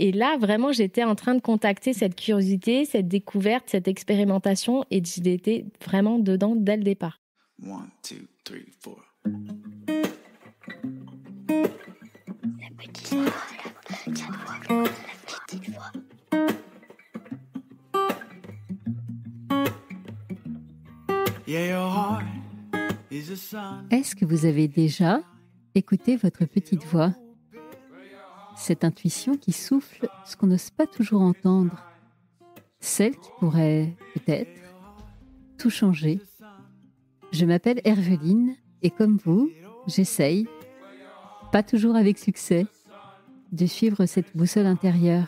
Et là, vraiment, j'étais en train de contacter cette curiosité, cette découverte, cette expérimentation, et j'étais vraiment dedans dès le départ. 1, 2, 3, 4. La petite voix, la petite voix. Est-ce que vous avez déjà écouté votre petite voix ? Cette intuition qui souffle ce qu'on n'ose pas toujours entendre. Celle qui pourrait, peut-être, tout changer. Je m'appelle Herveline et comme vous, j'essaye, pas toujours avec succès, de suivre cette boussole intérieure.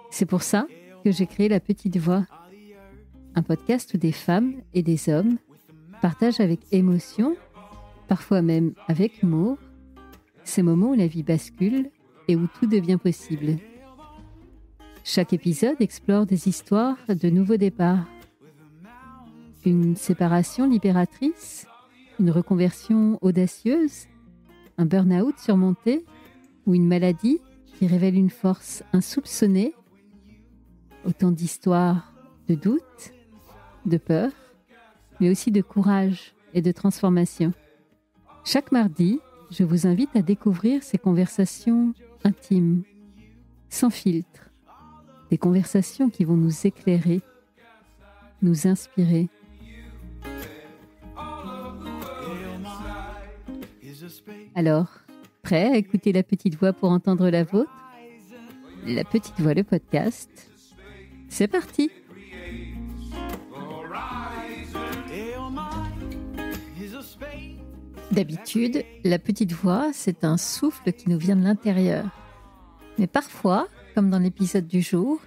C'est pour ça que j'ai créé La Petite Voix, un podcast où des femmes et des hommes partagent avec émotion, parfois même avec humour, ces moments où la vie bascule et où tout devient possible. Chaque épisode explore des histoires de nouveaux départs. Une séparation libératrice, une reconversion audacieuse, un burn-out surmonté ou une maladie qui révèle une force insoupçonnée. Autant d'histoires de doute, de peur, mais aussi de courage et de transformation. Chaque mardi, je vous invite à découvrir ces conversations intimes, sans filtre, des conversations qui vont nous éclairer, nous inspirer. Alors, prêt à écouter La Petite Voix pour entendre la vôtre ? La Petite Voix, le podcast, c'est parti ! D'habitude, la petite voix, c'est un souffle qui nous vient de l'intérieur. Mais parfois, comme dans l'épisode du jour,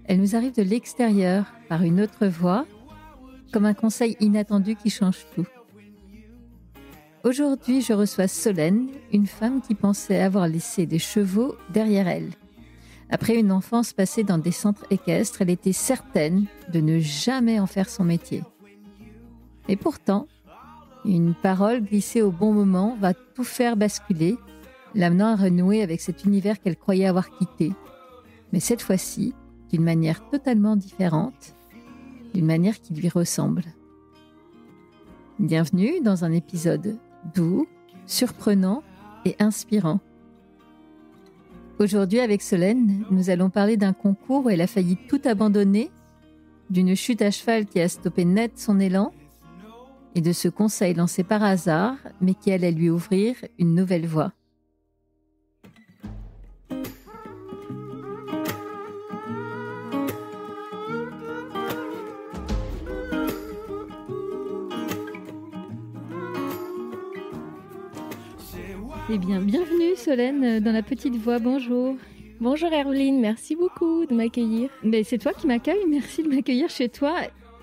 elle nous arrive de l'extérieur, par une autre voix, comme un conseil inattendu qui change tout. Aujourd'hui, je reçois Solène, une femme qui pensait avoir laissé des chevaux derrière elle. Après une enfance passée dans des centres équestres, elle était certaine de ne jamais en faire son métier. Et pourtant, une parole glissée au bon moment va tout faire basculer, l'amenant à renouer avec cet univers qu'elle croyait avoir quitté. Mais cette fois-ci, d'une manière totalement différente, d'une manière qui lui ressemble. Bienvenue dans un épisode doux, surprenant et inspirant. Aujourd'hui, avec Solène, nous allons parler d'un concours où elle a failli tout abandonner, d'une chute à cheval qui a stoppé net son élan, et de ce conseil lancé par hasard, mais qui allait lui ouvrir une nouvelle voie. Eh bien, bienvenue Solène dans La Petite Voix, bonjour. Bonjour Herveline, merci beaucoup de m'accueillir. Mais c'est toi qui m'accueilles, merci de m'accueillir chez toi.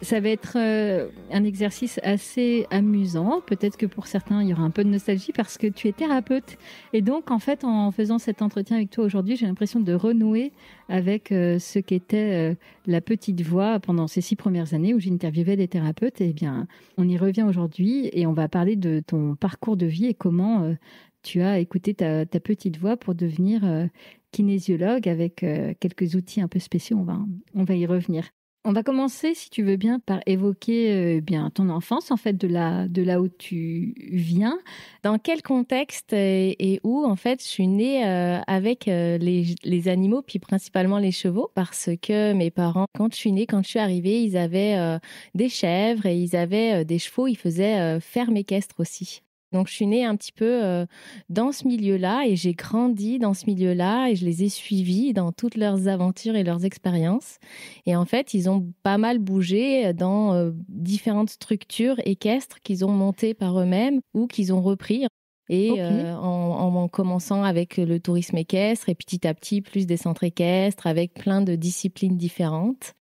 Ça va être un exercice assez amusant. Peut-être que pour certains, il y aura un peu de nostalgie parce que tu es thérapeute. Et donc, en fait, en faisant cet entretien avec toi aujourd'hui, j'ai l'impression de renouer avec ce qu'était la petite voix pendant ces 6 premières années où j'interviewais des thérapeutes. Eh bien, on y revient aujourd'hui et on va parler de ton parcours de vie et comment tu as écouté ta petite voix pour devenir kinésiologue avec quelques outils un peu spéciaux. On va y revenir. On va commencer, si tu veux bien, par évoquer bien ton enfance, en fait, de là où tu viens. Dans quel contexte et où, en fait, je suis née avec les animaux, puis principalement les chevaux, parce que mes parents, quand je suis arrivée, ils avaient des chèvres et ils avaient des chevaux, ils faisaient ferme équestre aussi. Donc, je suis née un petit peu dans ce milieu-là et j'ai grandi dans ce milieu-là et je les ai suivis dans toutes leurs aventures et leurs expériences. Et en fait, ils ont pas mal bougé dans différentes structures équestres qu'ils ont montées par eux-mêmes ou qu'ils ont repris. Et okay. En commençant avec le tourisme équestre et petit à petit, plus des centres équestres avec plein de disciplines différentes.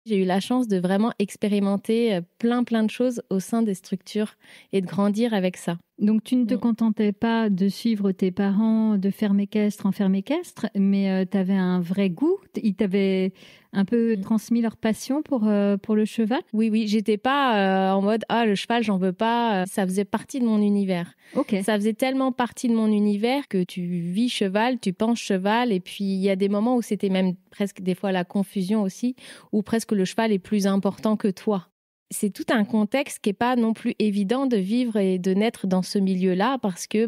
J'ai eu la chance de vraiment expérimenter plein de choses au sein des structures et de grandir avec ça. Donc, tu ne te contentais pas de suivre tes parents de ferme équestre en ferme équestre, mais tu avais un vrai goût. Ils t'avaient un peu transmis leur passion pour le cheval. Oui, j'étais pas en mode le cheval, j'en veux pas. Ça faisait partie de mon univers. Ok. Ça faisait tellement partie de mon univers que tu vis cheval, tu penses cheval, et puis il y a des moments où c'était même presque des fois la confusion aussi, où presque le cheval est plus important que toi. C'est tout un contexte qui n'est pas non plus évident de vivre et de naître dans ce milieu-là parce que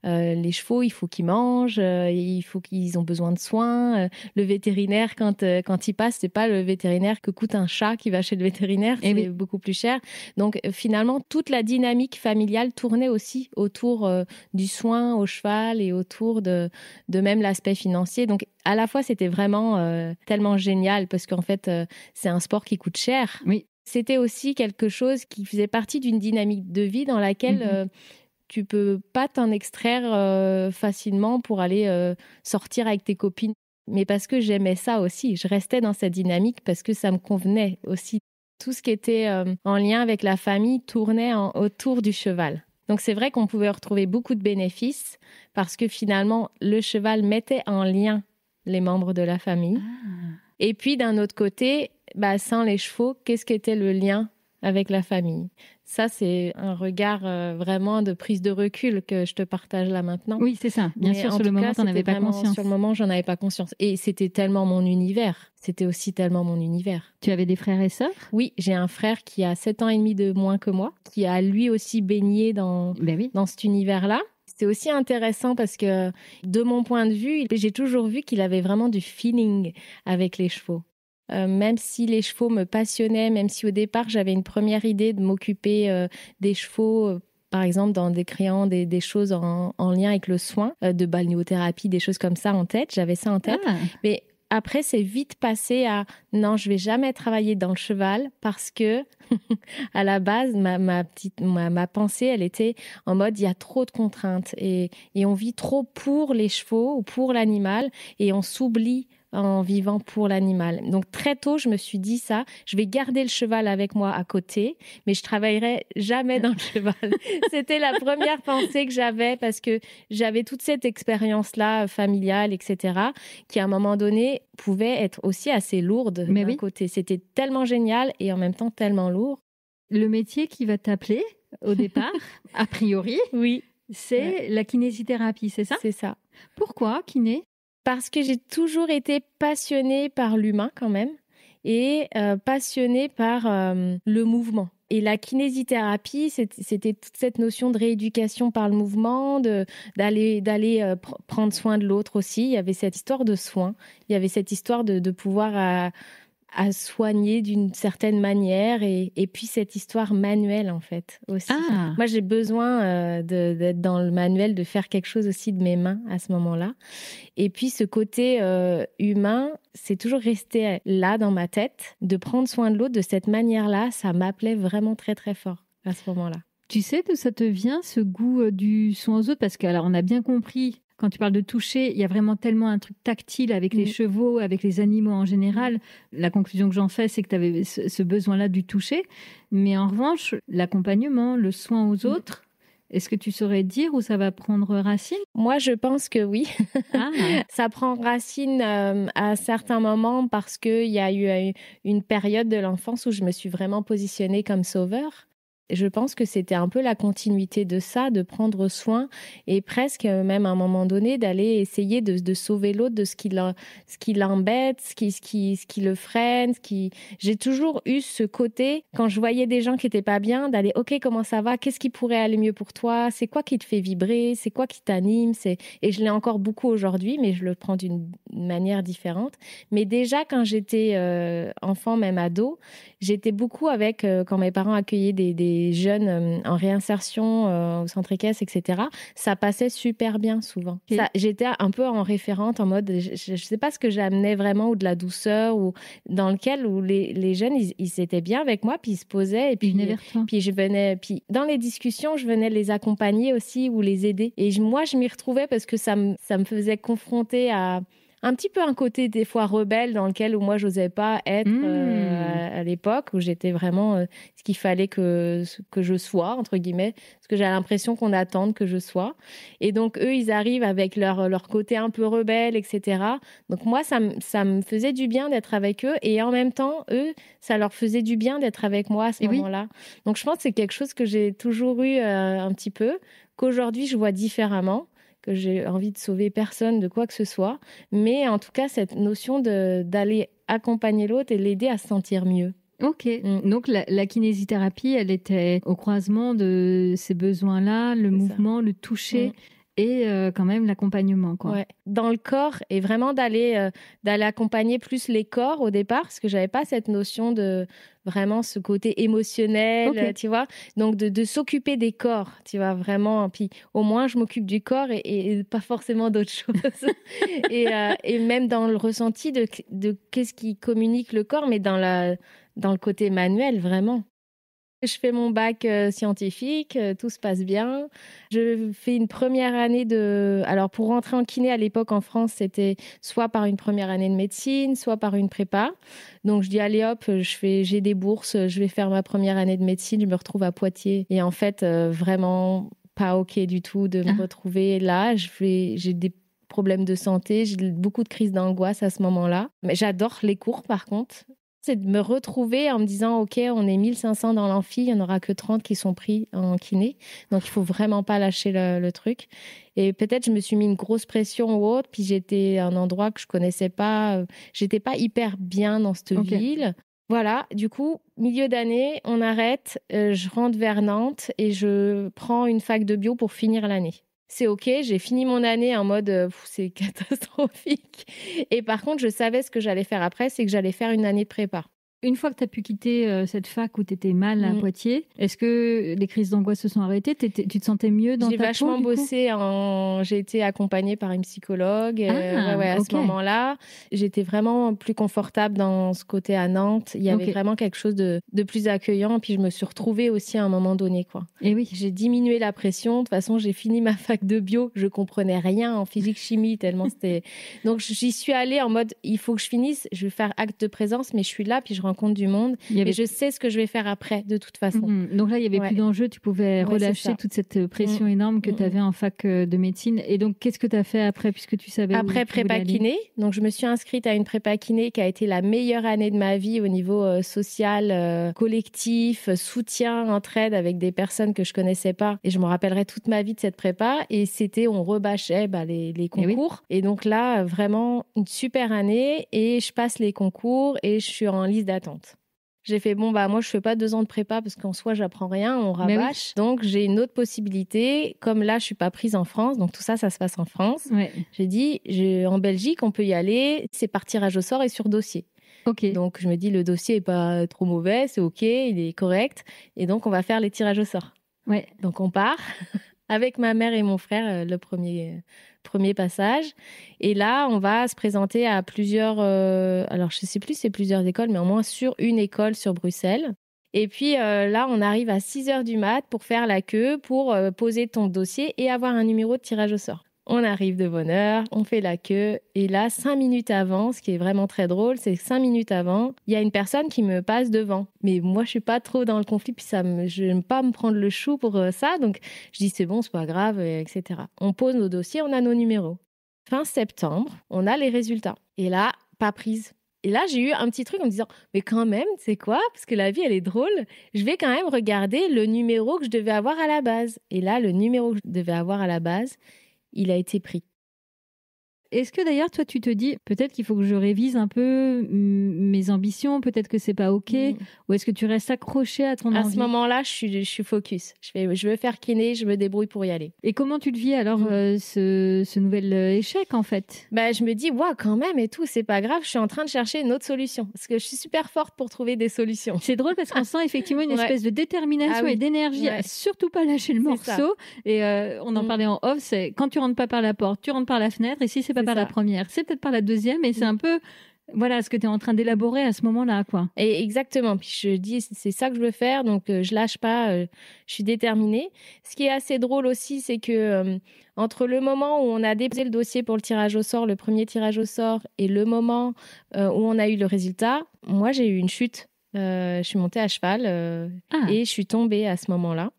les chevaux, il faut qu'ils mangent, il faut qu'ils ont besoin de soins. Le vétérinaire, quand il passe, c'est pas le vétérinaire que coûte un chat qui va chez le vétérinaire, c'est beaucoup plus cher. Donc finalement, toute la dynamique familiale tournait aussi autour du soin au cheval et autour de même l'aspect financier. Donc à la fois, c'était vraiment tellement génial parce qu'en fait, c'est un sport qui coûte cher. Oui. C'était aussi quelque chose qui faisait partie d'une dynamique de vie dans laquelle tu peux pas t'en extraire facilement pour aller sortir avec tes copines. Mais parce que j'aimais ça aussi. Je restais dans cette dynamique parce que ça me convenait aussi. Tout ce qui était en lien avec la famille tournait autour du cheval. Donc c'est vrai qu'on pouvait retrouver beaucoup de bénéfices parce que finalement, le cheval mettait en lien les membres de la famille. Et puis d'un autre côté, sans les chevaux, qu'est-ce qu'était le lien avec la famille? Ça, c'est un regard vraiment de prise de recul que je te partage là maintenant. Oui, c'est ça. Bien sûr, sur le moment, tu n'en avais pas conscience. Sur le moment, j'en avais pas conscience. Et c'était tellement mon univers. C'était aussi tellement mon univers. Tu avais des frères et sœurs? Oui, j'ai un frère qui a 7 ans et demi de moins que moi, qui a lui aussi baigné dans cet univers-là. C'est aussi intéressant parce que, de mon point de vue, j'ai toujours vu qu'il avait vraiment du feeling avec les chevaux. Même si les chevaux me passionnaient, même si au départ j'avais une première idée de m'occuper des chevaux, par exemple en décriant des choses en lien avec le soin, de balnéothérapie, des choses comme ça en tête, j'avais ça en tête. Mais après, c'est vite passé à non, je vais jamais travailler dans le cheval parce que à la base, ma pensée, elle était en mode il y a trop de contraintes et on vit trop pour les chevaux ou pour l'animal et on s'oublie en vivant pour l'animal. Donc très tôt, je me suis dit ça, je vais garder le cheval avec moi à côté, mais je travaillerai jamais dans le cheval. C'était la première pensée que j'avais parce que j'avais toute cette expérience-là familiale, etc., qui à un moment donné pouvait être aussi assez lourde d'un côté. C'était tellement génial et en même temps tellement lourd. Le métier qui va t'appeler au départ, a priori, c'est la kinésithérapie, c'est ça? C'est ça. Pourquoi kiné? Parce que j'ai toujours été passionnée par l'humain quand même et passionnée par le mouvement. Et la kinésithérapie, c'était toute cette notion de rééducation par le mouvement, d'aller prendre soin de l'autre aussi. Il y avait cette histoire de soin, il y avait cette histoire de pouvoir à soigner d'une certaine manière et puis cette histoire manuelle en fait aussi. Moi j'ai besoin d'être dans le manuel, de faire quelque chose aussi de mes mains à ce moment-là. Et puis ce côté humain, c'est toujours resté là dans ma tête, de prendre soin de l'autre de cette manière-là, ça m'appelait vraiment très très fort à ce moment-là. Tu sais d'où ça te vient ce goût du soin aux autres? Parce que alors on a bien compris. Quand tu parles de toucher, il y a vraiment tellement un truc tactile avec les chevaux, avec les animaux en général. La conclusion que j'en fais, c'est que tu avais ce besoin-là du toucher. Mais en revanche, l'accompagnement, le soin aux autres, est-ce que tu saurais dire où ça va prendre racine? Moi, je pense que oui. Ça prend racine à certains moments parce qu'il y a eu une période de l'enfance où je me suis vraiment positionnée comme sauveur. Je pense que c'était un peu la continuité de ça, de prendre soin et presque même à un moment donné d'aller essayer de sauver l'autre de ce qui l'embête, ce qui le freine. J'ai toujours eu ce côté, quand je voyais des gens qui n'étaient pas bien, d'aller « Ok, comment ça va? Qu'est-ce qui pourrait aller mieux pour toi? C'est quoi qui te fait vibrer? C'est quoi qui t'anime ?» Et je l'ai encore beaucoup aujourd'hui, mais je le prends d'une manière différente. Mais déjà, quand j'étais enfant, même ado, j'étais beaucoup avec, quand mes parents accueillaient des jeunes en réinsertion au centre équestre, etc. Ça passait super bien souvent. J'étais un peu en référente, en mode, je ne sais pas ce que j'amenais vraiment, ou de la douceur, ou dans lequel où les jeunes, ils étaient bien avec moi, puis ils se posaient, et puis je venais, puis dans les discussions, je venais les accompagner aussi, ou les aider. Et moi, je m'y retrouvais parce que ça me faisait confronter un petit peu un côté des fois rebelle dans lequel où moi j'osais pas être à l'époque, où j'étais vraiment ce qu'il fallait que je sois, entre guillemets, parce que j'ai l'impression qu'on attend que je sois. Et donc eux, ils arrivent avec leur côté un peu rebelle, etc. Donc moi, ça me faisait du bien d'être avec eux, et en même temps, eux, ça leur faisait du bien d'être avec moi à ce moment-là. Donc je pense que c'est quelque chose que j'ai toujours eu un petit peu, qu'aujourd'hui je vois différemment, que j'ai envie de sauver personne de quoi que ce soit, mais en tout cas cette notion d'aller accompagner l'autre et l'aider à se sentir mieux. Ok, donc la kinésithérapie, elle était au croisement de ces besoins-là, le mouvement, le toucher et quand même l'accompagnement, quoi. Ouais. Dans le corps, et vraiment d'aller accompagner plus les corps au départ, parce que j'avais pas cette notion de vraiment ce côté émotionnel, tu vois. Donc de s'occuper des corps, tu vois, vraiment. Puis au moins je m'occupe du corps et pas forcément d'autres choses. et même dans le ressenti de qu'est-ce qui communique le corps, mais dans le côté manuel, vraiment. Je fais mon bac scientifique, tout se passe bien. Je fais une première année Alors, pour rentrer en kiné à l'époque en France, c'était soit par une première année de médecine, soit par une prépa. Donc, je dis, allez hop, j'ai des bourses, je vais faire ma première année de médecine. Je me retrouve à Poitiers. Et en fait, vraiment pas OK du tout de me retrouver là. J'ai des problèmes de santé, j'ai beaucoup de crises d'angoisse à ce moment-là. Mais j'adore les cours, par contre. C'est de me retrouver en me disant, OK, on est 1500 dans l'amphi, il n'y en aura que 30 qui sont pris en kiné. Donc, il ne faut vraiment pas lâcher le truc. Et peut-être je me suis mis une grosse pression ou autre, puis j'étais à un endroit que je ne connaissais pas. J'étais pas hyper bien dans cette ville. Voilà, du coup, milieu d'année, on arrête, je rentre vers Nantes et je prends une fac de bio pour finir l'année. C'est OK, j'ai fini mon année en mode c'est catastrophique. Et par contre, je savais ce que j'allais faire après, c'est que j'allais faire une année de prépa. Une fois que tu as pu quitter cette fac où tu étais mal à Poitiers, est-ce que les crises d'angoisse se sont arrêtées? Tu te sentais mieux dans ta peau? J'ai vachement bossé. J'ai été accompagnée par une psychologue à ce moment-là. J'étais vraiment plus confortable dans ce côté à Nantes. Il y avait vraiment quelque chose de plus accueillant. Puis je me suis retrouvée aussi à un moment donné, quoi. Et oui. J'ai diminué la pression. De toute façon, j'ai fini ma fac de bio. Je comprenais rien en physique-chimie tellement c'était... Donc j'y suis allée en mode, il faut que je finisse. Je vais faire acte de présence, mais je suis là, puis je rencontre du monde et je sais ce que je vais faire après de toute façon. Donc là, il n'y avait plus d'enjeu, tu pouvais relâcher toute cette pression énorme que tu avais en fac de médecine. Et donc, qu'est-ce que tu as fait après, puisque tu savais après prépa kiné, donc je me suis inscrite à une prépa kiné qui a été la meilleure année de ma vie au niveau social, collectif, soutien, entraide avec des personnes que je connaissais pas. Et je me rappellerai toute ma vie de cette prépa. Et on rebâchait les concours. Et donc là, vraiment une super année. Et je passe les concours et je suis en liste d'attente. J'ai fait, moi, je fais pas 2 ans de prépa parce qu'en soi, j'apprends rien, on rabâche. Donc, j'ai une autre possibilité. Comme là, je suis pas prise en France, donc tout ça, ça se passe en France. J'ai dit, en Belgique, on peut y aller. C'est par tirage au sort et sur dossier. Donc, je me dis, le dossier est pas trop mauvais, c'est OK, il est correct. Et donc, on va faire les tirages au sort. Donc, on part avec ma mère et mon frère, le premier passage. Et là, on va se présenter à plusieurs... alors, je ne sais plus si c'est plusieurs écoles, mais au moins sur une école sur Bruxelles. Et puis là, on arrive à 6h du mat pour faire la queue, pour poser ton dossier et avoir un numéro de tirage au sort. On arrive de bonne heure, on fait la queue. Et là, 5 minutes avant, ce qui est vraiment très drôle, c'est que 5 minutes avant, il y a une personne qui me passe devant. Mais moi, je suis pas trop dans le conflit, puis je n'aime pas me prendre le chou pour ça. Donc, je dis, c'est bon, c'est pas grave, etc. On pose nos dossiers, on a nos numéros. Fin septembre, on a les résultats. Et là, pas prise. Et là, j'ai eu un petit truc en me disant, mais quand même, c'est quoi? Parce que la vie, elle est drôle. Je vais quand même regarder le numéro que je devais avoir à la base. Et là, le numéro que je devais avoir à la base, il a été pris. Est-ce que d'ailleurs, toi, tu te dis, peut-être qu'il faut que je révise un peu mes ambitions, peut-être que c'est pas OK, ou est-ce que tu restes accroché à ton envie? À ce moment-là, je suis focus. Je veux faire kiné, je me débrouille pour y aller. Et comment tu le vis alors, ce nouvel échec, en fait? Je me dis, quand même et tout, c'est pas grave, je suis en train de chercher une autre solution. Parce que je suis super forte pour trouver des solutions. C'est drôle parce qu'on sent effectivement une espèce de détermination et d'énergie à surtout pas lâcher le morceau. Et on en parlait en off, c'est quand tu rentres pas par la porte, tu rentres par la fenêtre, et si c'est pas par la première, c'est peut-être par la deuxième, et c'est un peu Voilà ce que tu es en train d'élaborer à ce moment-là, quoi. Et exactement. Puis je dis, c'est ça que je veux faire, donc je lâche pas, je suis déterminée. Ce qui est assez drôle aussi, c'est que entre le moment où on a déposé le dossier pour le tirage au sort, le premier tirage au sort, et le moment où on a eu le résultat, moi, j'ai eu une chute. Je suis montée à cheval et je suis tombée à ce moment-là.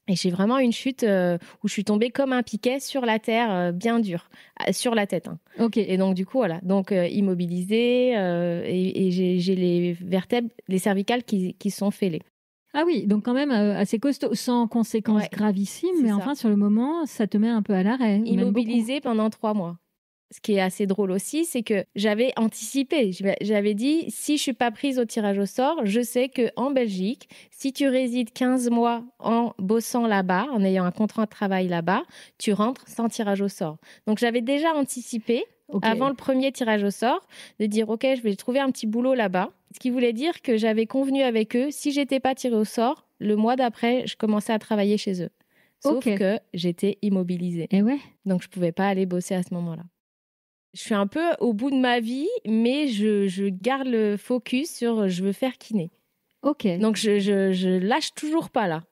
Et j'ai vraiment une chute où je suis tombée comme un piquet sur la terre, bien dur, sur la tête. Hein. Ok. Et donc, du coup, voilà. Donc, immobilisée et j'ai les vertèbres, les cervicales qui sont fêlées. Ah oui, donc quand même assez costaud, sans conséquences gravissimes, mais enfin, sur le moment, ça te met un peu à l'arrêt. Immobilisée pendant 3 mois. Ce qui est assez drôle aussi, c'est que j'avais anticipé. J'avais dit, si je suis pas prise au tirage au sort, je sais qu'en Belgique, si tu résides 15 mois en bossant là-bas, en ayant un contrat de travail là-bas, tu rentres sans tirage au sort. Donc, j'avais déjà anticipé, avant le premier tirage au sort, de dire, OK, je vais trouver un petit boulot là-bas. Ce qui voulait dire que j'avais convenu avec eux, si j'étais pas tirée au sort, le mois d'après, je commençais à travailler chez eux. Sauf que j'étais immobilisée. Et ouais. Donc, je pouvais pas aller bosser à ce moment-là. Je suis un peu au bout de ma vie, mais je garde le focus sur je veux faire kiné. Ok. Donc, je lâche toujours pas là.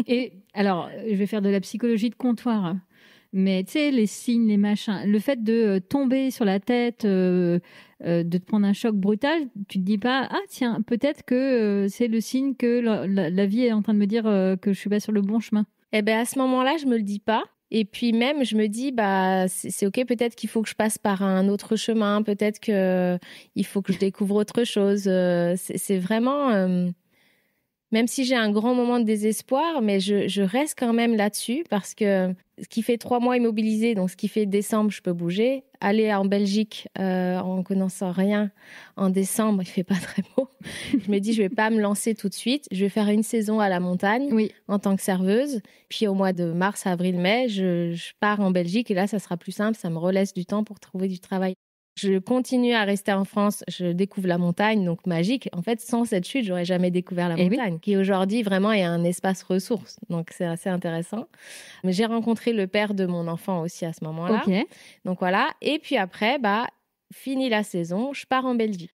Et alors, je vais faire de la psychologie de comptoir. Mais tu sais, les signes, les machins, le fait de tomber sur la tête, de te prendre un choc brutal, tu te dis pas, ah tiens, peut-être que c'est le signe que la vie est en train de me dire que je suis pas sur le bon chemin. Eh ben à ce moment-là, je me le dis pas. Et puis même, je me dis, bah c'est ok, peut-être qu'il faut que je passe par un autre chemin, peut-être que il faut que je découvre autre chose. C'est vraiment, même si j'ai un grand moment de désespoir, mais je reste quand même là-dessus parce que ce qui fait 3 mois immobilisé, donc ce qui fait décembre, je peux bouger. Aller en Belgique en connaissant rien en décembre, il fait pas très beau. Je me dis, je vais pas me lancer tout de suite. Je vais faire une saison à la montagne en tant que serveuse. Puis au mois de mars, avril, mai, je pars en Belgique et là, ça sera plus simple. Ça me relaisse du temps pour trouver du travail. Je continue à rester en France, je découvre la montagne, donc magique. En fait, sans cette chute, j'aurais jamais découvert la montagne, qui aujourd'hui vraiment est un espace ressource. Donc, c'est assez intéressant. Mais j'ai rencontré le père de mon enfant aussi à ce moment-là. Okay. Donc voilà. Et puis après, fini la saison, je pars en Belgique.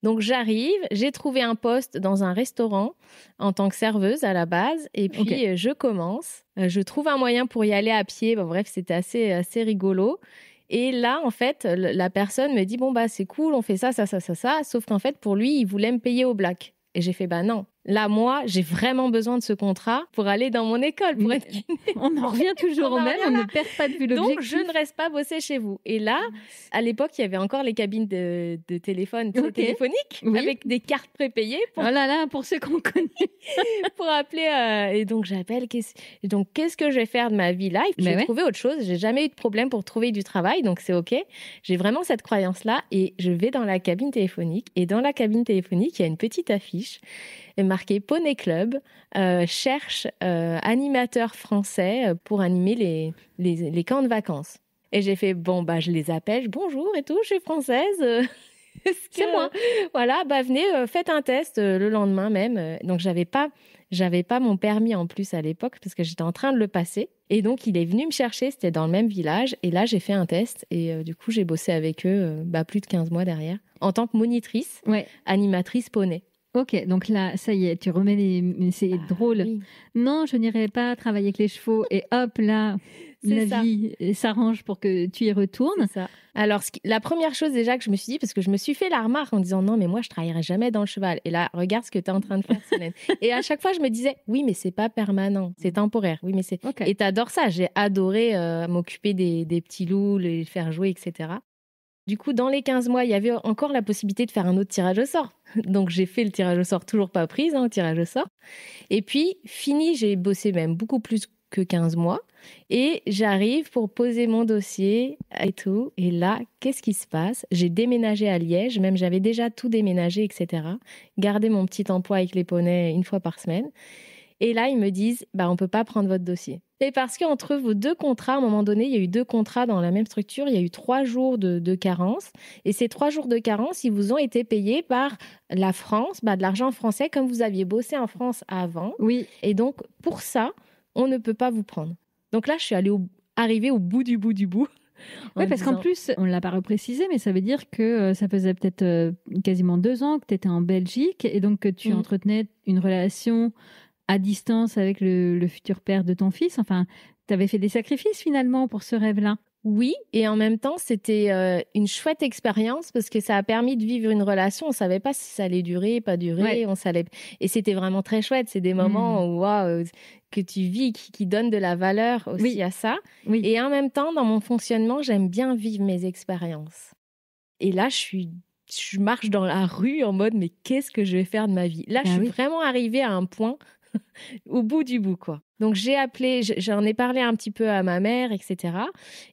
Donc j'arrive, j'ai trouvé un poste dans un restaurant en tant que serveuse à la base. Et puis je commence. Je trouve un moyen pour y aller à pied. Bon, bref, c'était assez rigolo. Et là, en fait, la personne me dit, bon, c'est cool, on fait ça. Sauf qu'en fait, pour lui, il voulait me payer au black. Et j'ai fait, non. Là, moi, j'ai vraiment besoin de ce contrat pour aller dans mon école, pour être kiné. On en revient toujours au même, on ne perd pas de vue l'objectif. Donc, je ne reste pas bosser chez vous. Et là, à l'époque, il y avait encore les cabines de téléphone téléphoniques avec des cartes prépayées. Oh là là, pour ceux qu'on connaît. Pour appeler. Et donc, j'appelle. Donc, qu'est-ce que je vais faire de ma vie live? Je vais trouver autre chose. J'ai jamais eu de problème pour trouver du travail, donc c'est OK. J'ai vraiment cette croyance-là et je vais dans la cabine téléphonique. Et dans la cabine téléphonique, il y a une petite affiche marqué Poney Club cherche animateur français pour animer les camps de vacances. Et j'ai fait, je les appelle, bonjour et tout, je suis française. C'est moi. Voilà, venez, faites un test le lendemain même. Donc, j'avais pas mon permis en plus à l'époque parce que j'étais en train de le passer. Et donc, il est venu me chercher, c'était dans le même village. Et là, j'ai fait un test et du coup, j'ai bossé avec eux plus de 15 mois derrière en tant que monitrice, animatrice poney. Ok, donc là, ça y est, tu remets mais c'est drôle. Oui. Non, je n'irai pas travailler avec les chevaux. Et hop, là, la vie s'arrange pour que tu y retournes. C'est ça. Alors, la première chose déjà que je me suis dit, parce que je me suis fait la remarque en disant non, mais moi, je travaillerai jamais dans le cheval. Et là, regarde ce que tu es en train de faire, Solène. Et à chaque fois, je me disais, oui, mais c'est pas permanent, c'est temporaire. Oui, mais c'est. Okay. Et t'adores ça. J'ai adoré m'occuper des petits loups, les faire jouer, etc. Du coup, dans les 15 mois, il y avait encore la possibilité de faire un autre tirage au sort. Donc, j'ai fait le tirage au sort, toujours pas prise, au tirage au sort. Et puis, fini, j'ai bossé même beaucoup plus que 15 mois. Et j'arrive pour poser mon dossier et tout. Et là, qu'est-ce qui se passe? J'ai déménagé à Liège, même j'avais déjà tout déménagé, etc. Gardé mon petit emploi avec les poneys 1 fois par semaine. Et là, ils me disent, on peut pas prendre votre dossier. Et parce qu'entre vos 2 contrats, à un moment donné, il y a eu 2 contrats dans la même structure, il y a eu 3 jours de carence. Et ces 3 jours de carence, ils vous ont été payés par la France, de l'argent français, comme vous aviez bossé en France avant. Oui. Et donc, pour ça, on ne peut pas vous prendre. Donc là, je suis arrivée au bout du bout du bout. Oui, parce qu'en plus, on ne l'a pas reprécisé, mais ça veut dire que ça faisait peut-être quasiment 2 ans que tu étais en Belgique et donc que tu entretenais une relation à distance avec le futur père de ton fils. Enfin, tu avais fait des sacrifices finalement pour ce rêve-là. Oui, et en même temps, c'était une chouette expérience parce que ça a permis de vivre une relation. On savait pas si ça allait durer, pas durer. Ouais. Et c'était vraiment très chouette. C'est des moments où, waouh, que tu vis, qui donnent de la valeur aussi à ça. Oui. Et en même temps, dans mon fonctionnement, j'aime bien vivre mes expériences. Et là, je marche dans la rue en mode, mais qu'est-ce que je vais faire de ma vie? Là, je suis vraiment arrivée à un point au bout du bout, quoi. Donc, j'ai appelé, j'en ai parlé un petit peu à ma mère, etc.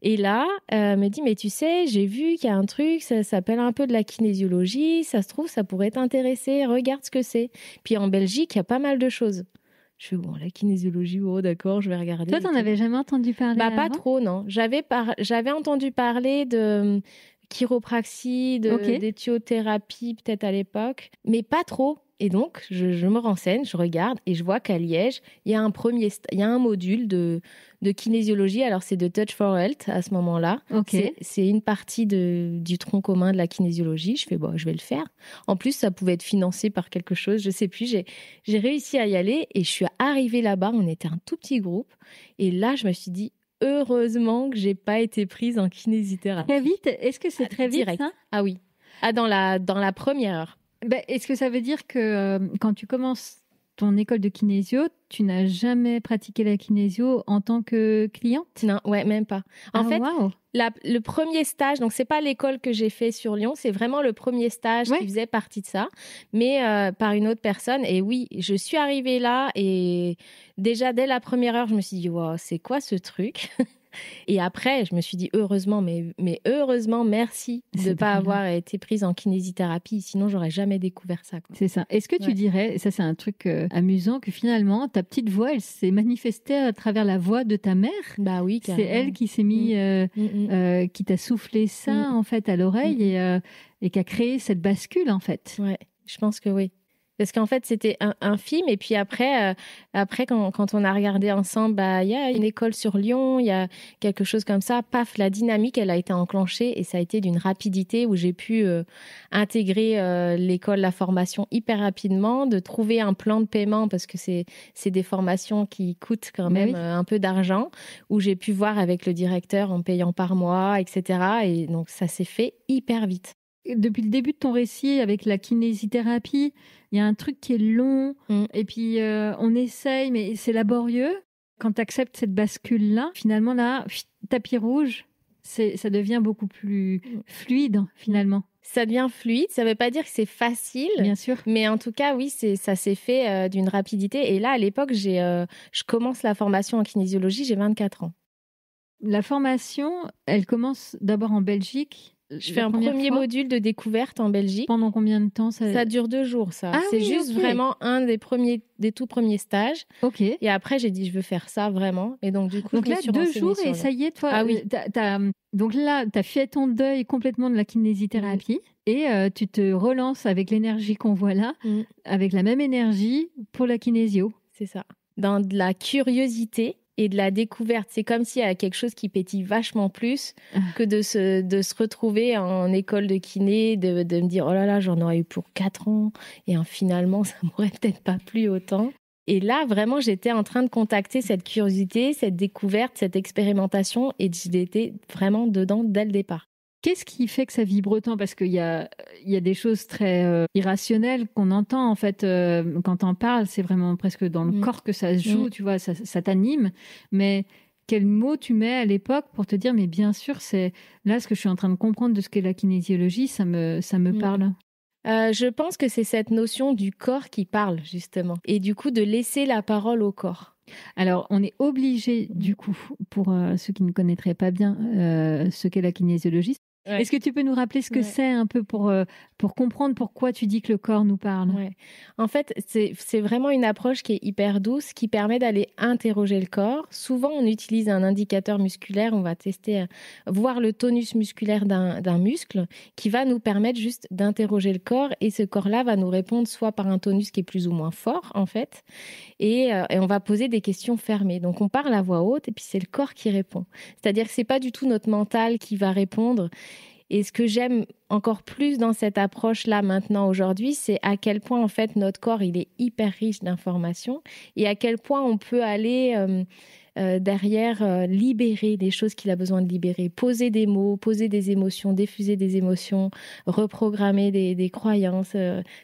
Et là, elle me dit, mais tu sais, j'ai vu qu'il y a un truc, ça s'appelle un peu de la kinésiologie, ça se trouve, ça pourrait t'intéresser, regarde ce que c'est. Puis en Belgique, il y a pas mal de choses. Je fais, bon, la kinésiologie, oh d'accord, je vais regarder. Toi, t'en avais jamais entendu parler avant ? Pas trop, non. J'avais entendu parler de chiropraxie, d'éthiothérapie peut-être à l'époque, mais pas trop. Et donc, je me renseigne, je regarde et je vois qu'à Liège, il y a un module de kinésiologie. Alors, c'est de Touch for Health à ce moment-là. Okay. C'est une partie du tronc commun de la kinésiologie. Je fais, bon, je vais le faire. En plus, ça pouvait être financé par quelque chose, je sais plus. J'ai réussi à y aller et je suis arrivée là-bas. On était un tout petit groupe. Et là, je me suis dit, heureusement que j'ai pas été prise en kinésithérapie. Très vite. Est-ce que c'est très vite direct ça ? Ah oui. Dans la première heure. Est-ce que ça veut dire que quand tu commences ton école de kinésio, tu n'as jamais pratiqué la kinésio en tant que cliente ? Non, ouais, même pas. En fait, le premier stage, donc c'est pas l'école que j'ai fait sur Lyon, c'est vraiment le premier stage qui faisait partie de ça, mais par une autre personne. Et oui, je suis arrivée là et déjà dès la première heure, je me suis dit, wow, c'est quoi ce truc ? Et après, je me suis dit heureusement, mais heureusement, merci de ne pas avoir été prise en kinésithérapie. Sinon, j'aurais jamais découvert ça, quoi. C'est ça. Est-ce que tu dirais, et ça c'est un truc amusant, que finalement, ta petite voix, elle s'est manifestée à travers la voix de ta mère ? Bah oui, carrément. C'est elle qui s'est mis, qui t'a soufflé ça en fait à l'oreille et qui a créé cette bascule en fait. Ouais, je pense que oui. Parce qu'en fait, c'était un film. Et puis après quand on a regardé ensemble, il y a une école sur Lyon, il y a quelque chose comme ça. Paf, la dynamique, elle a été enclenchée et ça a été d'une rapidité où j'ai pu intégrer l'école, la formation hyper rapidement, de trouver un plan de paiement parce que c'est des formations qui coûtent quand même un peu d'argent, où j'ai pu voir avec le directeur en payant par mois, etc. Et donc, ça s'est fait hyper vite. Depuis le début de ton récit avec la kinésithérapie, il y a un truc qui est long et puis on essaye, mais c'est laborieux. Quand tu acceptes cette bascule-là, finalement, là, tapis rouge, ça devient beaucoup plus fluide, finalement. Ça devient fluide, ça ne veut pas dire que c'est facile. Bien sûr. Mais en tout cas, oui, ça s'est fait d'une rapidité. Et là, à l'époque, je commence la formation en kinésiologie, j'ai 24 ans. La formation, elle commence d'abord en Belgique. Je fais un premier module de découverte en Belgique. Pendant combien de temps ça dure 2 jours, ça. C'est juste vraiment un des tout premiers stages. Ok. Et après, j'ai dit, je veux faire ça vraiment. Et donc, du coup, donc là, 2 jours et ça y est, toi. Ah oui. Donc là, tu as fait ton deuil complètement de la kinésithérapie et tu te relances avec l'énergie qu'on voit là, avec la même énergie pour la kinésio. C'est ça. Dans de la curiosité et de la découverte. C'est comme s'il y a quelque chose qui pétille vachement plus que de se retrouver en école de kiné, de me dire « Oh là là, j'en aurais eu pour 4 ans et finalement, ça m'aurait peut-être pas plu autant ». Et là, vraiment, j'étais en train de contacter cette curiosité, cette découverte, cette expérimentation et j'étais vraiment dedans dès le départ. Qu'est-ce qui fait que ça vibre autant ? Parce qu'il y a des choses très irrationnelles qu'on entend, en fait, quand t'en parles, c'est vraiment presque dans le corps que ça se joue, tu vois, ça t'anime. Mais quel mot tu mets à l'époque pour te dire, mais bien sûr, c'est là ce que je suis en train de comprendre de ce qu'est la kinésiologie, ça me parle. Je pense que c'est cette notion du corps qui parle, justement. Et du coup, de laisser la parole au corps. Alors, on est obligé, du coup, pour ceux qui ne connaîtraient pas bien ce qu'est la kinésiologie, Ouais. Est-ce que tu peux nous rappeler ce que c'est un peu pour comprendre pourquoi tu dis que le corps nous parle? Ouais. En fait, c'est vraiment une approche qui est hyper douce, qui permet d'aller interroger le corps. Souvent, on utilise un indicateur musculaire, on va tester, voir le tonus musculaire d'un muscle, qui va nous permettre juste d'interroger le corps, et ce corps-là va nous répondre soit par un tonus qui est plus ou moins fort, en fait, et on va poser des questions fermées. Donc, on parle à voix haute, et puis c'est le corps qui répond. C'est-à-dire que c'est pas du tout notre mental qui va répondre. Et ce que j'aime encore plus dans cette approche-là maintenant aujourd'hui, c'est à quel point en fait notre corps il est hyper riche d'informations et à quel point on peut aller derrière libérer les choses qu'il a besoin de libérer, poser des mots, poser des émotions, diffuser des émotions, reprogrammer des croyances,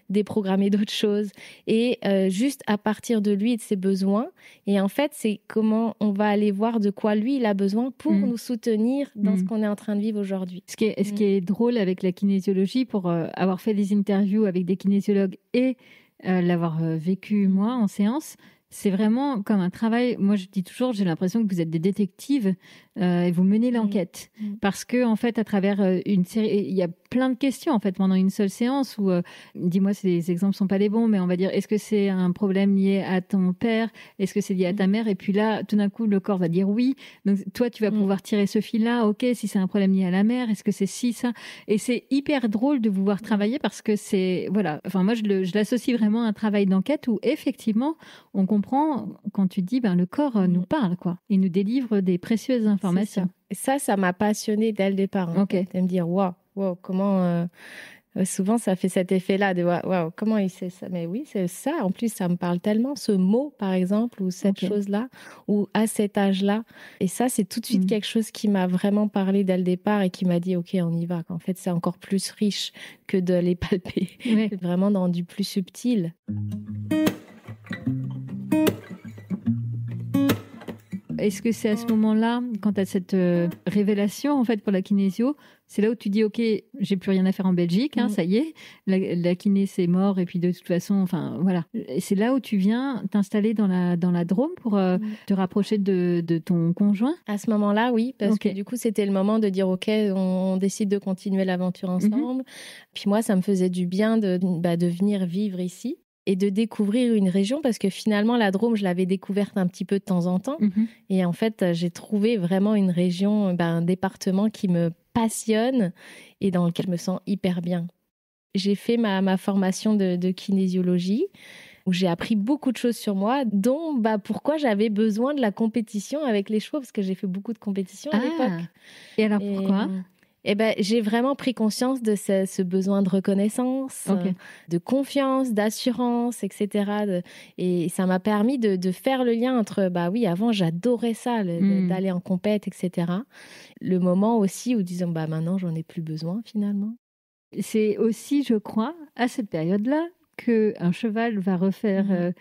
déprogrammer d'autres choses, et juste à partir de lui et de ses besoins. Et en fait, c'est comment on va aller voir de quoi lui il a besoin pour nous soutenir dans ce qu'on est en train de vivre aujourd'hui. Ce qui est drôle avec la kinésiologie, pour avoir fait des interviews avec des kinésiologues et l'avoir vécu moi en séance, c'est vraiment comme un travail. Moi, je dis toujours, j'ai l'impression que vous êtes des détectives et vous menez l'enquête. Parce que, en fait, à travers une série, il y a plein de questions, en fait, pendant une seule séance où, dis-moi si les exemples sont pas les bons, mais on va dire, est-ce que c'est un problème lié à ton père? Est-ce que c'est lié à ta mère? Et puis là, tout d'un coup, le corps va dire oui. Donc, toi, tu vas pouvoir tirer ce fil-là. OK, si c'est un problème lié à la mère, est-ce que c'est si, ça? Et c'est hyper drôle de vous voir travailler parce que c'est, voilà. Enfin, moi, je l'associe vraiment à un travail d'enquête où, effectivement, on comprend quand tu dis, le corps nous parle, quoi. Il nous délivre des précieuses informations. Ça m'a passionnée dès le départ. De me dire, waouh, comment... souvent, ça fait cet effet-là de waouh, comment il sait ça? Mais oui, c'est ça. En plus, ça me parle tellement, ce mot, par exemple, ou cette chose-là, ou à cet âge-là. Et ça, c'est tout de suite quelque chose qui m'a vraiment parlé dès le départ et qui m'a dit, OK, on y va. En fait, c'est encore plus riche que de les palper. C'est vraiment dans du plus subtil. Est-ce que c'est à ce moment-là, quand tu as cette révélation en fait pour la kinésio, c'est là où tu dis OK, j'ai plus rien à faire en Belgique, ça y est, la kiné c'est mort et puis de toute façon, enfin voilà. Et c'est là où tu viens t'installer dans la Drôme pour te rapprocher de ton conjoint? À ce moment-là, oui, parce que du coup c'était le moment de dire OK, on décide de continuer l'aventure ensemble. Puis moi, ça me faisait du bien de venir vivre ici et de découvrir une région, parce que finalement, la Drôme, je l'avais découverte un petit peu de temps en temps. Et en fait, j'ai trouvé vraiment une région, un département qui me passionne et dans lequel je me sens hyper bien. J'ai fait ma formation de kinésiologie, où j'ai appris beaucoup de choses sur moi, dont pourquoi j'avais besoin de la compétition avec les chevaux, parce que j'ai fait beaucoup de compétitions à l'époque. Et alors, pourquoi ? J'ai vraiment pris conscience de ce besoin de reconnaissance, de confiance, d'assurance, etc. Et ça m'a permis de faire le lien entre, avant, j'adorais ça, d'aller en compète, etc. Le moment aussi où disons, maintenant, j'en ai plus besoin, finalement. C'est aussi, je crois, à cette période-là, qu'un cheval va refaire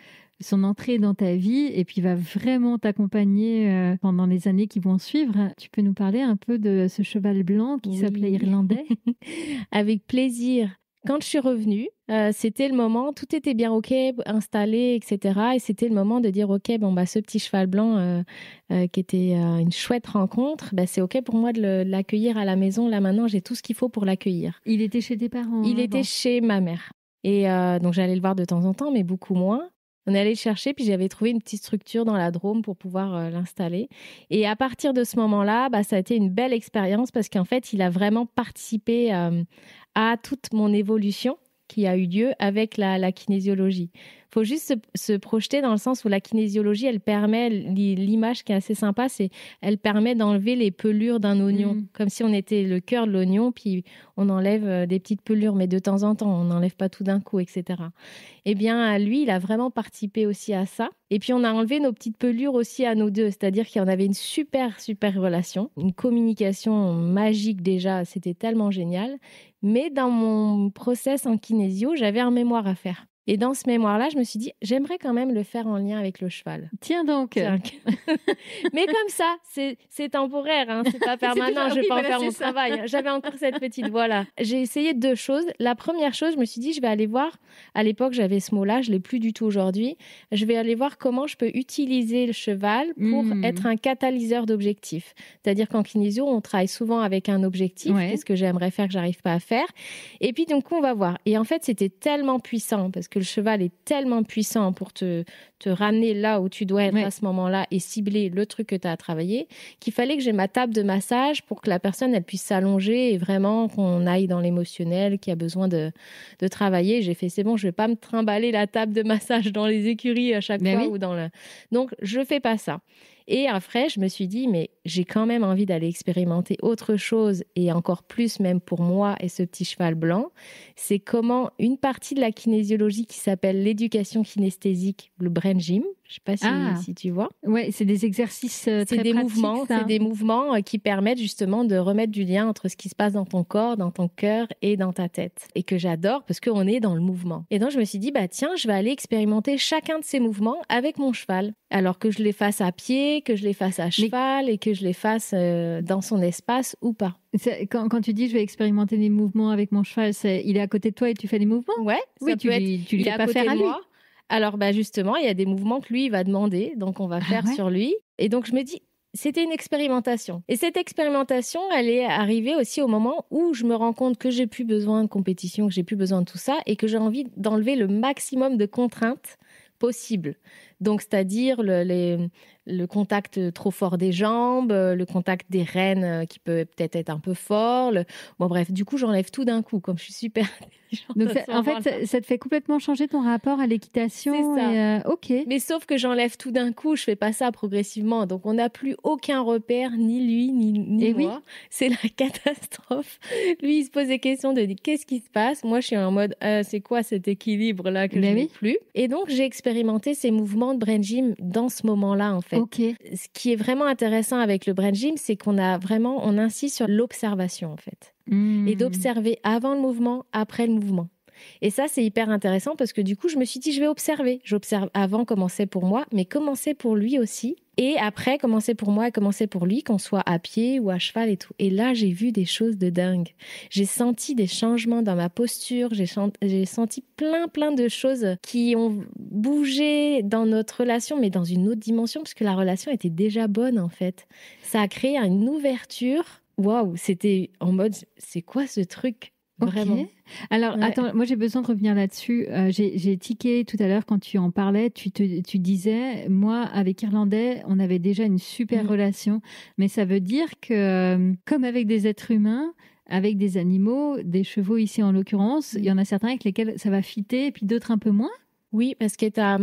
son entrée dans ta vie et puis va vraiment t'accompagner pendant les années qui vont suivre. Tu peux nous parler un peu de ce cheval blanc qui s'appelait Irlandais? Avec plaisir. Quand je suis revenue, c'était le moment, tout était bien OK, installé, etc. Et c'était le moment de dire OK, ce petit cheval blanc qui était une chouette rencontre, c'est OK pour moi de l'accueillir à la maison. Là maintenant, j'ai tout ce qu'il faut pour l'accueillir. Il était chez tes parents? Il était chez ma mère. Et donc j'allais le voir de temps en temps, mais beaucoup moins. On est allé le chercher, puis j'avais trouvé une petite structure dans la Drôme pour pouvoir l'installer. Et à partir de ce moment-là, ça a été une belle expérience parce qu'en fait, il a vraiment participé à toute mon évolution qui a eu lieu avec la kinésiologie. Il faut juste se projeter dans le sens où la kinésiologie, elle permet, l'image qui est assez sympa, c'est elle permet d'enlever les pelures d'un oignon, comme si on était le cœur de l'oignon, puis on enlève des petites pelures, mais de temps en temps, on n'enlève pas tout d'un coup, etc. Eh bien, lui, il a vraiment participé aussi à ça. Et puis, on a enlevé nos petites pelures aussi à nous deux, c'est-à-dire qu'il y en avait une super, super relation, une communication magique déjà, c'était tellement génial. Mais dans mon process en kinésio, j'avais un mémoire à faire. Et dans ce mémoire-là, je me suis dit, j'aimerais quand même le faire en lien avec le cheval. Tiens donc. Tiens. Mais comme ça, c'est temporaire, hein, c'est pas permanent, je vais pas en faire mon travail. J'avais encore cette petite voix-là. J'ai essayé 2 choses. La première chose, je me suis dit, je vais aller voir, à l'époque, j'avais ce mot-là, je l'ai plus du tout aujourd'hui, je vais aller voir comment je peux utiliser le cheval pour être un catalyseur d'objectifs. C'est-à-dire qu'en kinésio, on travaille souvent avec un objectif, qu'est-ce que j'aimerais faire que j'arrive pas à faire. Et puis, donc, on va voir. Et en fait, c'était tellement puissant, parce que le cheval est tellement puissant pour te ramener là où tu dois être à ce moment-là et cibler le truc que tu as à travailler, qu'il fallait que j'ai ma table de massage pour que la personne elle puisse s'allonger et vraiment qu'on aille dans l'émotionnel qui a besoin de travailler. J'ai fait, c'est bon, je vais pas me trimballer la table de massage dans les écuries à chaque fois. Ou dans le... Donc, je fais pas ça. Et après, je me suis dit, mais j'ai quand même envie d'aller expérimenter autre chose et encore plus même pour moi et ce petit cheval blanc. C'est comment une partie de la kinésiologie qui s'appelle l'éducation kinesthésique, le brain gym. Je sais pas si tu vois. Ouais, c'est des exercices très pratiques. C'est des mouvements qui permettent justement de remettre du lien entre ce qui se passe dans ton corps, dans ton cœur et dans ta tête. Et que j'adore parce qu'on est dans le mouvement. Et donc, je me suis dit, tiens, je vais aller expérimenter chacun de ces mouvements avec mon cheval. Alors que je les fasse à pied, que je les fasse à cheval et que je les fasse dans son espace ou pas. Quand tu dis je vais expérimenter des mouvements avec mon cheval, il est à côté de toi et tu fais des mouvements? Ouais, tu lui fais pas faire à lui. Alors, justement, il y a des mouvements que lui, il va demander, donc on va faire sur lui. Et donc, je me dis, c'était une expérimentation. Et cette expérimentation, elle est arrivée aussi au moment où je me rends compte que j'ai plus besoin de compétition, que j'ai plus besoin de tout ça et que j'ai envie d'enlever le maximum de contraintes possibles. Donc, c'est-à-dire le contact trop fort des jambes, le contact des rênes qui peut peut-être être un peu fort. Bon, bref, du coup, j'enlève tout d'un coup, comme je suis super intelligente. Donc, en fait, ça te fait complètement changer ton rapport à l'équitation. C'est ça. OK. Mais sauf que j'enlève tout d'un coup, je fais pas ça progressivement. Donc, on n'a plus aucun repère, ni lui, ni moi. Oui. C'est la catastrophe. Lui, il se pose des questions de qu'est-ce qui se passe? Moi, je suis en mode, c'est quoi cet équilibre-là que je n'ai plus? Et donc, j'ai expérimenté ces mouvements de brain gym dans ce moment-là, en fait. Okay. Ce qui est vraiment intéressant avec le brain gym, c'est on insiste sur l'observation, en fait. Et d'observer avant le mouvement, après le mouvement. Et ça, c'est hyper intéressant parce que du coup, je me suis dit, je vais observer. J'observe avant comment c'est pour moi, mais comment c'est pour lui aussi. Et après, comment c'est pour moi et comment c'est pour lui, qu'on soit à pied ou à cheval et tout. Et là, j'ai vu des choses de dingue. J'ai senti des changements dans ma posture. J'ai senti plein de choses qui ont bougé dans notre relation, mais dans une autre dimension, parce que la relation était déjà bonne, en fait. Ça a créé une ouverture. Waouh, c'était en mode, c'est quoi ce truc ? Vraiment. Okay. Alors, attends, moi j'ai besoin de revenir là-dessus. J'ai tiqué tout à l'heure quand tu en parlais. Tu disais, moi avec Irlandais, on avait déjà une super relation. Mais ça veut dire que, comme avec des êtres humains, avec des animaux, des chevaux ici en l'occurrence, il y en a certains avec lesquels ça va fitter et puis d'autres un peu moins. Oui, parce que tu as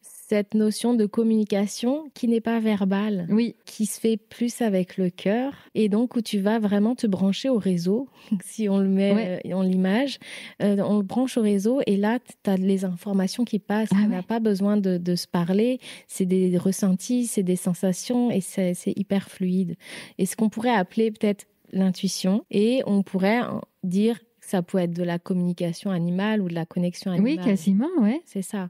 cette notion de communication qui n'est pas verbale, qui se fait plus avec le cœur, et donc où tu vas vraiment te brancher au réseau, si on le met en l'image, on le branche au réseau, et là, tu as les informations qui passent, on n'a pas besoin de se parler, c'est des ressentis, c'est des sensations, et c'est hyper fluide. Et ce qu'on pourrait appeler peut-être l'intuition, et on pourrait dire que ça peut être de la communication animale ou de la connexion animale. Oui, quasiment, ouais. C'est ça.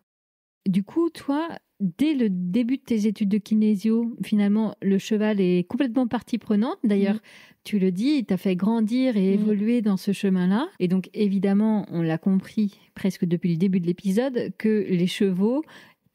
Du coup, toi, dès le début de tes études de kinésio, finalement, le cheval est complètement partie prenante. D'ailleurs, tu le dis, il t'a fait grandir et évoluer dans ce chemin-là. Et donc, évidemment, on l'a compris presque depuis le début de l'épisode, que les chevaux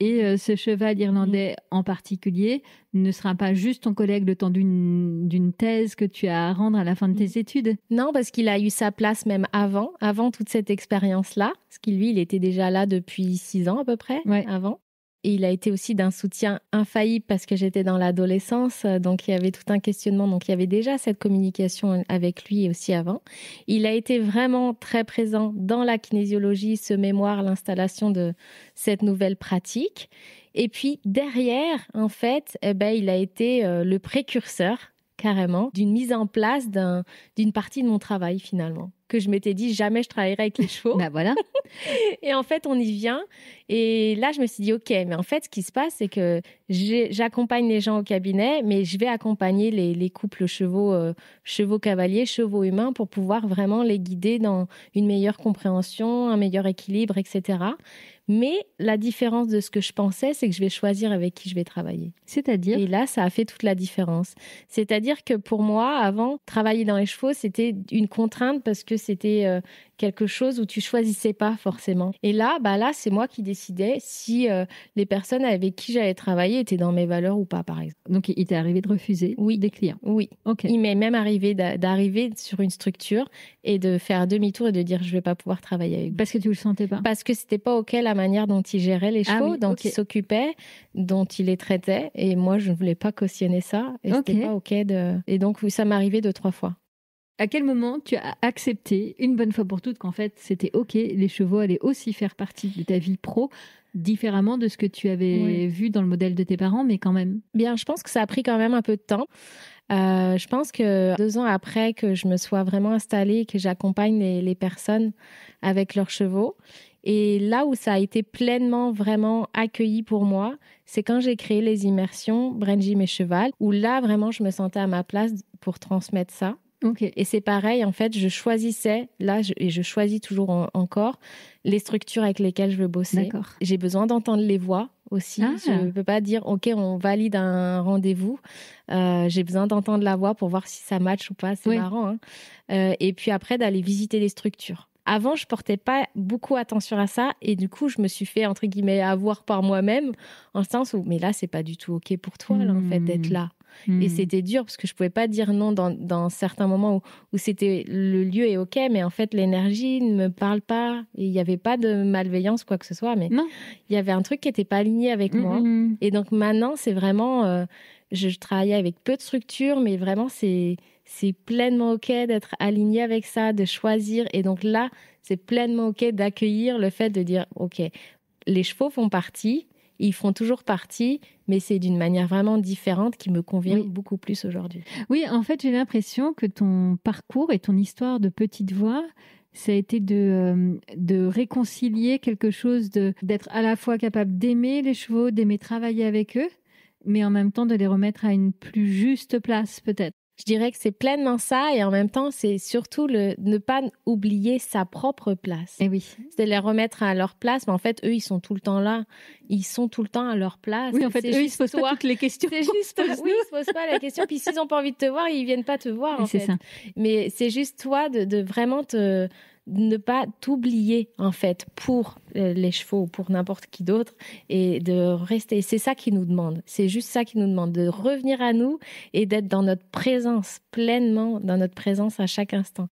et ce cheval irlandais en particulier ne sera pas juste ton collègue le temps d'une thèse que tu as à rendre à la fin de tes études. Non, parce qu'il a eu sa place même avant toute cette expérience-là. Parce que lui, il était déjà là depuis 6 ans à peu près, avant. Et il a été aussi d'un soutien infaillible parce que j'étais dans l'adolescence, donc il y avait tout un questionnement. Donc il y avait déjà cette communication avec lui aussi avant. Il a été vraiment très présent dans la kinésiologie, ce mémoire, l'installation de cette nouvelle pratique. Et puis derrière, en fait, il a été le précurseur carrément d'une mise en place d'une partie de mon travail finalement. que je m'étais dit jamais je travaillerai avec les chevaux. Bah voilà. Et en fait, on y vient. Et là, je me suis dit, OK, mais en fait, ce qui se passe, c'est que j'accompagne les gens au cabinet, mais je vais accompagner les couples chevaux cavaliers, chevaux humains, pour pouvoir vraiment les guider dans une meilleure compréhension, un meilleur équilibre, etc. Mais la différence de ce que je pensais, c'est que je vais choisir avec qui je vais travailler. C'est-à-dire? Et là, ça a fait toute la différence. C'est-à-dire que pour moi, avant, travailler dans les chevaux, c'était une contrainte parce que c'était quelque chose où tu choisissais pas forcément. Et là, c'est moi qui décidais si les personnes avec qui j'allais travailler étaient dans mes valeurs ou pas, par exemple. Donc, il t'est arrivé de refuser des clients? Oui. Ok. Il m'est même arrivé d'arriver sur une structure et de faire demi-tour et de dire je vais pas pouvoir travailler avec vous. Parce que tu le sentais pas? Parce que c'était pas OK la manière dont il gérait les chevaux, dont ok. il s'occupait, dont il les traitait. Et moi, je ne voulais pas cautionner ça. Et c'était pas OK Et donc, oui, ça m'est arrivé 2-3 fois. À quel moment tu as accepté, une bonne fois pour toutes, qu'en fait, c'était OK, les chevaux allaient aussi faire partie de ta vie pro, différemment de ce que tu avais vu dans le modèle de tes parents, mais quand même? Bien, je pense que ça a pris quand même un peu de temps. Je pense que 2 ans après que je me sois vraiment installée, que j'accompagne les personnes avec leurs chevaux, et là où ça a été pleinement vraiment accueilli pour moi, c'est quand j'ai créé les immersions Brain Gym et Cheval, où là vraiment je me sentais à ma place pour transmettre ça. Ok. Et c'est pareil, en fait, je choisissais, et je choisis toujours encore, les structures avec lesquelles je veux bosser. D'accord. J'ai besoin d'entendre les voix aussi. Je ne peux pas dire, OK, on valide un rendez-vous. J'ai besoin d'entendre la voix pour voir si ça match ou pas. C'est marrant. Hein. Et puis après, d'aller visiter les structures. Avant, je portais pas beaucoup attention à ça. Et du coup, je me suis fait, entre guillemets, avoir par moi-même, en ce sens où, mais là, c'est pas du tout OK pour toi, là, en fait, d'être là. Et c'était dur parce que je pouvais pas dire non dans certains moments où c'était le lieu est OK, mais en fait l'énergie ne me parle pas et il y avait pas de malveillance quoi que ce soit, mais il y avait un truc qui était pas aligné avec moi. Et donc maintenant c'est vraiment je travaillais avec peu de structure, mais vraiment c'est pleinement OK d'être aligné avec ça, de choisir. Et donc là c'est pleinement OK d'accueillir le fait de dire OK, les chevaux font partie. Ils font toujours partie, mais c'est d'une manière vraiment différente qui me convient beaucoup plus aujourd'hui. Oui, en fait, j'ai l'impression que ton parcours et ton histoire de petite voix, ça a été de réconcilier quelque chose, d'être à la fois capable d'aimer les chevaux, d'aimer travailler avec eux, mais en même temps de les remettre à une plus juste place, peut-être. Je dirais que c'est pleinement ça, et en même temps, c'est surtout ne pas oublier sa propre place. Et oui. C'est de les remettre à leur place, mais en fait, eux, ils sont tout le temps là. Ils sont tout le temps à leur place. Oui, en fait, eux, ils se posent pas toutes les questions. C'est juste, ils se posent pas la question. Puis s'ils ont pas envie de te voir, ils viennent pas te voir, en fait. C'est ça. Mais c'est juste toi de vraiment ne pas t'oublier, en fait, pour les chevaux ou pour n'importe qui d'autre, et de rester. C'est ça qu'ils nous demandent. C'est juste ça qu'ils nous demandent, de revenir à nous et d'être dans notre présence, pleinement dans notre présence à chaque instant.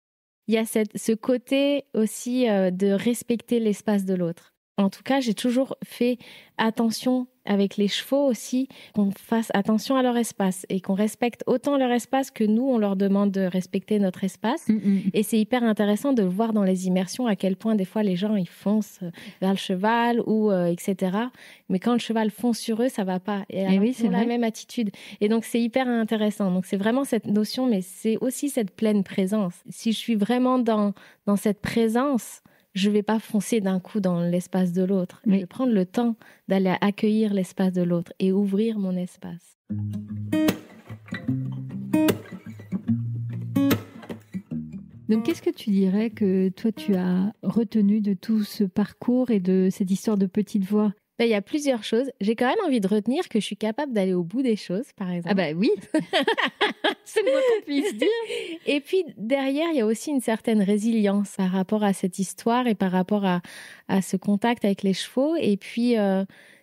Il y a ce côté aussi de respecter l'espace de l'autre. En tout cas, j'ai toujours fait attention avec les chevaux aussi, qu'on fasse attention à leur espace et qu'on respecte autant leur espace que nous, on leur demande de respecter notre espace. Et c'est hyper intéressant de voir dans les immersions à quel point des fois les gens, ils foncent vers le cheval ou etc. Mais quand le cheval fonce sur eux, ça va pas. Et alors, oui, c'est la même attitude. Et donc, c'est hyper intéressant. Donc, c'est vraiment cette notion, mais c'est aussi cette pleine présence. Si je suis vraiment dans cette présence, je ne vais pas foncer d'un coup dans l'espace de l'autre. Je vais prendre le temps d'aller accueillir l'espace de l'autre et ouvrir mon espace. Donc, qu'est-ce que tu dirais que toi, tu as retenu de tout ce parcours et de cette histoire de petite voix? Il y a plusieurs choses. J'ai quand même envie de retenir que je suis capable d'aller au bout des choses, par exemple. Ah bah oui, c'est le moins qu'on puisse dire. Et puis derrière, il y a aussi une certaine résilience par rapport à cette histoire et par rapport à ce contact avec les chevaux. Et puis,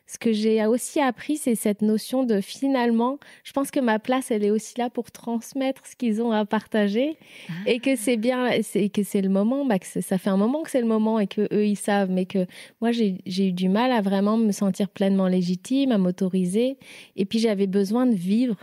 ce que j'ai aussi appris, c'est cette notion de finalement, je pense que ma place, elle est aussi là pour transmettre ce qu'ils ont à partager et que c'est bien, que c'est le moment, que ça fait un moment que c'est le moment et que eux ils savent, mais que moi j'ai eu du mal à vraiment me sentir pleinement légitime, à m'autoriser. Et puis j'avais besoin de vivre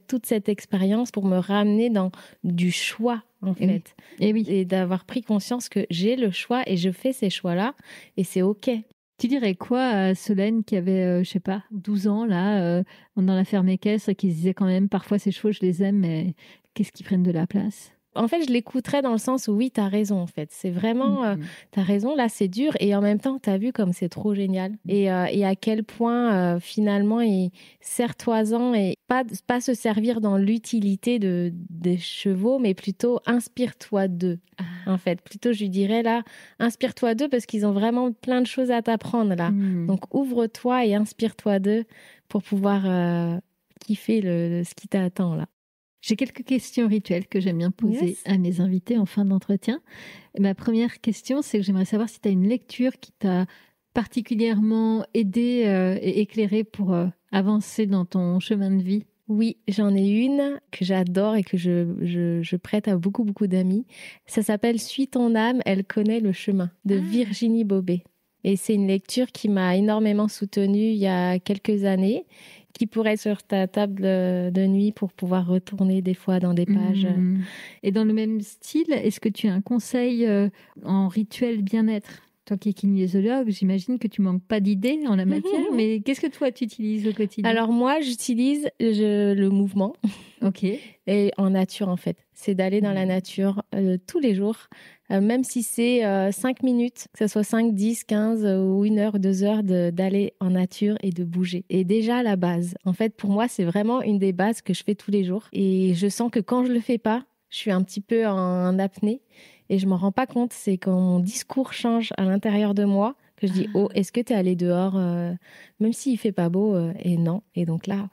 toute cette expérience pour me ramener dans du choix. En fait, et d'avoir pris conscience que j'ai le choix et je fais ces choix-là et c'est OK. Tu dirais quoi à Solène qui avait, je sais pas, 12 ans, là, dans la ferme équestre et qui se disait quand même, parfois ces chevaux, je les aime, mais qu'est-ce qu'ils prennent de la place? en fait, je l'écouterais dans le sens où oui, t'as raison, en fait. C'est vraiment, t'as raison, là, c'est dur. Et en même temps, t'as vu comme c'est trop génial. Et à quel point, finalement, serre-toi-en et pas se servir dans l'utilité des chevaux, mais plutôt inspire-toi d'eux. En fait, plutôt, je lui dirais là, inspire-toi d'eux parce qu'ils ont vraiment plein de choses à t'apprendre là. Donc, ouvre-toi et inspire-toi d'eux pour pouvoir kiffer ce qui t'attend là. J'ai quelques questions rituelles que j'aime bien poser à mes invités en fin d'entretien. Ma première question, c'est que j'aimerais savoir si tu as une lecture qui t'a particulièrement aidé et éclairé pour avancer dans ton chemin de vie. Oui, j'en ai une que j'adore et que je prête à beaucoup, beaucoup d'amis. Ça s'appelle « Suis ton âme, elle connaît le chemin » de Virginie Bobet. Et c'est une lecture qui m'a énormément soutenue il y a quelques années, qui pourrait être sur ta table de nuit pour pouvoir retourner des fois dans des pages. Et dans le même style, est-ce que tu as un conseil en rituel bien-être ? Toi qui es kinésiologue, j'imagine que tu manques pas d'idées en la matière, mais qu'est-ce que toi tu utilises au quotidien ? Alors moi, j'utilise le mouvement. Ok. Et en nature, en fait. C'est d'aller dans la nature tous les jours, même si c'est 5 minutes, que ce soit 5, 10, 15 ou 1 heure, 2 heures, d'aller en nature et de bouger. Et déjà, la base. En fait, pour moi, c'est vraiment une des bases que je fais tous les jours. Et je sens que quand je le fais pas, je suis un petit peu en apnée. Et je m'en rends pas compte, c'est quand mon discours change à l'intérieur de moi que je dis « Oh, est-ce que tu es allé dehors même s'il fait pas beau ?» Et non. Et donc là,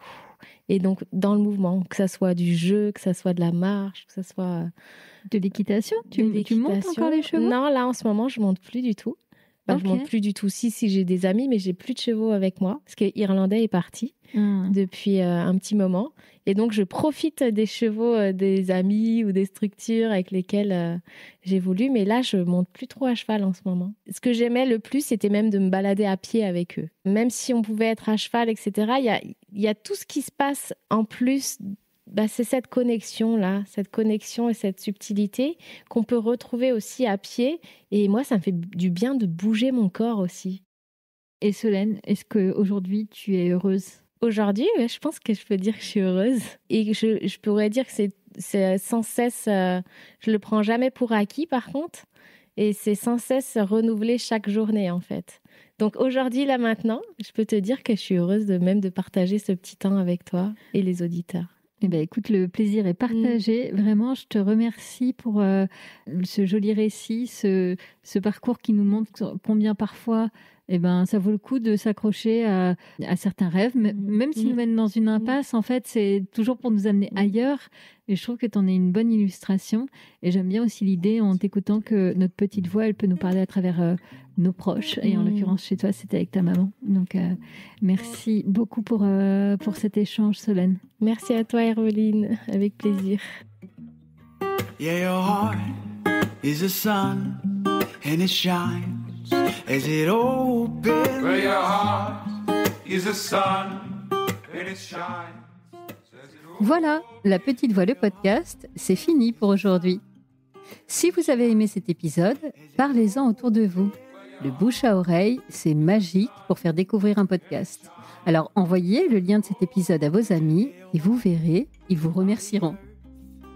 et donc dans le mouvement, que ça soit du jeu, que ça soit de la marche, que ça soit... De l'équitation ? Tu montes encore les chevaux ? Non, là en ce moment, je monte plus du tout. Je monte plus du tout. Si, j'ai des amis, mais j'ai plus de chevaux avec moi parce que Irlandais est parti depuis un petit moment. Et donc, je profite des chevaux des amis ou des structures avec lesquelles j'évolue. Mais là, je monte plus trop à cheval en ce moment. Ce que j'aimais le plus, c'était même de me balader à pied avec eux. Même si on pouvait être à cheval, etc., il y a tout ce qui se passe en plus. C'est cette connexion-là, cette connexion et cette subtilité qu'on peut retrouver aussi à pied. Et moi, ça me fait du bien de bouger mon corps aussi. Et Solène, est-ce qu'aujourd'hui, tu es heureuse ? Aujourd'hui, je pense que je peux dire que je suis heureuse. Et je pourrais dire que c'est sans cesse... je le prends jamais pour acquis, par contre. Et c'est sans cesse renouvelé chaque journée, en fait. Donc aujourd'hui, là, maintenant, je peux te dire que je suis heureuse de partager ce petit temps avec toi et les auditeurs. Eh bien, écoute, le plaisir est partagé. Vraiment, je te remercie pour ce joli récit, ce parcours qui nous montre combien parfois ça vaut le coup de s'accrocher à certains rêves, même s'ils nous mènent dans une impasse. En fait, c'est toujours pour nous amener ailleurs. Et je trouve que tu en es une bonne illustration. Et j'aime bien aussi l'idée, en t'écoutant, que notre petite voix, elle peut nous parler à travers nos proches. Et en l'occurrence, chez toi, c'était avec ta maman. Donc, merci beaucoup pour cet échange, Solène. Merci à toi, Héroline. Avec plaisir. Yeah, your heart is a sun and it shines as it opens. Where your heart is a sun and it shines. Voilà, La Petite Voix, le podcast, c'est fini pour aujourd'hui. Si vous avez aimé cet épisode, parlez-en autour de vous. Le bouche à oreille, c'est magique pour faire découvrir un podcast. Alors envoyez le lien de cet épisode à vos amis et vous verrez, ils vous remercieront.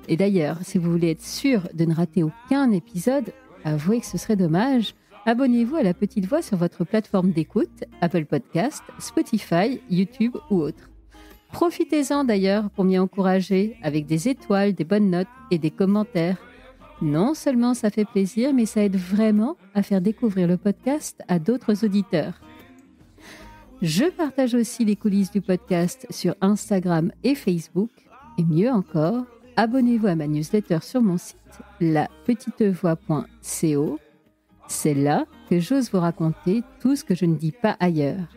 Et d'ailleurs, si vous voulez être sûr de ne rater aucun épisode, avouez que ce serait dommage, abonnez-vous à La Petite Voix sur votre plateforme d'écoute, Apple Podcast, Spotify, YouTube ou autre. Profitez-en d'ailleurs pour m'y encourager avec des étoiles, des bonnes notes et des commentaires. Non seulement ça fait plaisir, mais ça aide vraiment à faire découvrir le podcast à d'autres auditeurs. Je partage aussi les coulisses du podcast sur Instagram et Facebook. Et mieux encore, abonnez-vous à ma newsletter sur mon site lapetitevoix.co. C'est là que j'ose vous raconter tout ce que je ne dis pas ailleurs.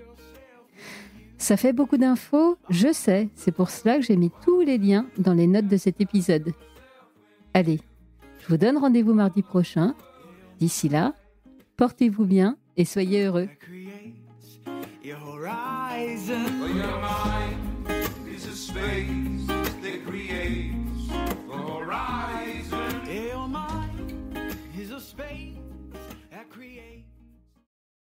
Ça fait beaucoup d'infos, je sais, c'est pour cela que j'ai mis tous les liens dans les notes de cet épisode. Allez, je vous donne rendez-vous mardi prochain. D'ici là, portez-vous bien et soyez heureux. Your horizon. Well, your mind is a space that creates the horizon. Your mind is a space that creates.